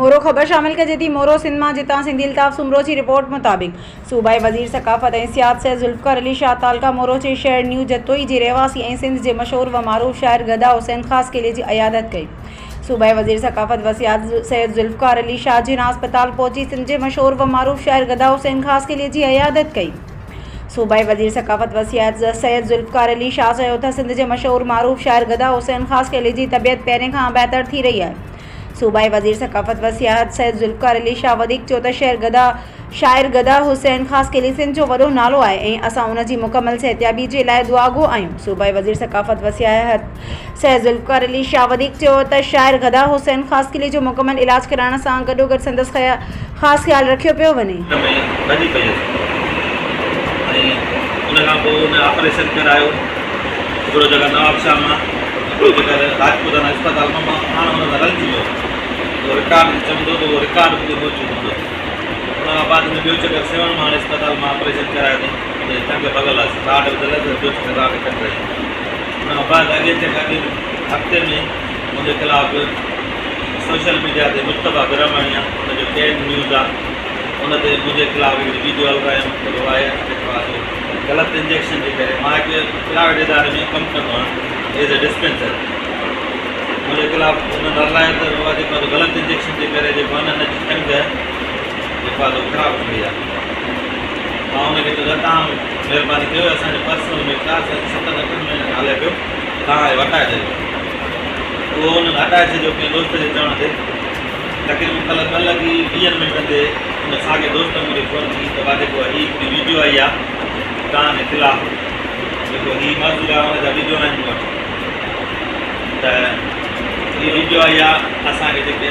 मोरो ख़बर शामिल कजे थी। मोरो सिंध मां जितां सिंधी अल्ताफ़ सुमरो जी रिपोर्ट मुताबिक़ सूबाई वज़ीर सकाफ़त ऐं सियाहत सैयद ज़ुल्फ़िकार अली शाह तालका मोरो जे शहर न्यू जतोई जे रहिवासी ऐं सिंध जे मशहूर व मारूफ़ शाइर गदा हुसैन ख़ास किले जी अयादत कई। सूबाई वज़ीर सकाफ़त व सियाहत सैयद ज़ुल्फ़िकार अली शाह जिन अस्पताल पहुची सिंध जे मशहूर व मारूफ़ शाइर गदा हुसैन ख़ास किले जी अयादत कई। सूबाई वज़ीर सकाफ़त व सियाहत सैयद ज़ुल्फ़िकार अली शाह चयो त सिंध जे मशहूर मारूफ़ शाइर गदा हुसैन ख़ास किले जी तबियत पहिरें खां बहितर थी रही आहे। सूबाई वज़ीर सकाफ़त व सियाहत सैयद ज़ुल्फ़िकार अली शाह वधीक चयो त शाइर गदा हुसैन ख़ास किले सिंध जो वॾो नालो आहे ऐं असां उन जी मुकमल सिहतयाबी जे लाइ दुआगो आहियूं। सूबाई वज़ीर सकाफ़त व सियाहत सैयद ज़ुल्फ़िकार अली शाह वधीक चयो त शाइर गदा हुसैन ख़ास किले जो मुकमल इलाज कराइण सां गॾोगॾु संदसि ख़ासि ख़्यालु रखियो पियो वञे। ऑपरेशन करायो हिकिड़ो जगह नवाबशाह मां हिकिड़ो जगह राजपूत अस्पताल मां हाणे हुन सां रलिजी वियो रिकॉर्ड चवंदो त उहो रिकॉर्ड बि मौजूदु हूंदो। हुन खां बाद में ॿियो चकर सेवन मां हाणे अस्पताल मां ऑपरेशन करायो अथई चंग भॻल आहे कार्ड विधल त ॿियो चकर राड कट रही। हुन खां बाद अॻे हफ़्ते में मुंहिंजे ख़िलाफ़ सोशल मीडिया ते मुश्तबा रहिवाणी आहे हुनजो केन न्यूज़ आहे उन ते मुंहिंजे ख़िलाफ़ हिकिड़ी वीडियो हलायूं आहे ग़लति इंजेक्शन जे करे। मां हिकु प्राइवेट इदारे में कमु कंदो आहियां एज़ ए डिस्पैंसर। मुंहिंजे ख़िलाफ़ हुन नालायक जेको ग़लति इंजेक्शन जे करे जेको हिननि जी टंग जेको आहे ख़राबु थी वई आहे। मां हुनखे चयो तव्हां महिरबानी कयो असांजे पर्सनल में का 7-8 महीना हले पियो तव्हां हटाए छॾियो। उहो हुननि हटाए छॾियो कंहिं दोस्त जे चवण ते। तक़रीबन कल्ह ई 20 मिंटनि ते हुन साॻे दोस्त मूंखे फ़ोन कई त जेको हीअ वीडियो आई आहे तव्हांजे ख़िलाफ़ जेको हीअ मज़ूर आहे हुनजा वीडियो आहिनि मूं वटि त हीअ वीडियो आई आहे असांखे जेके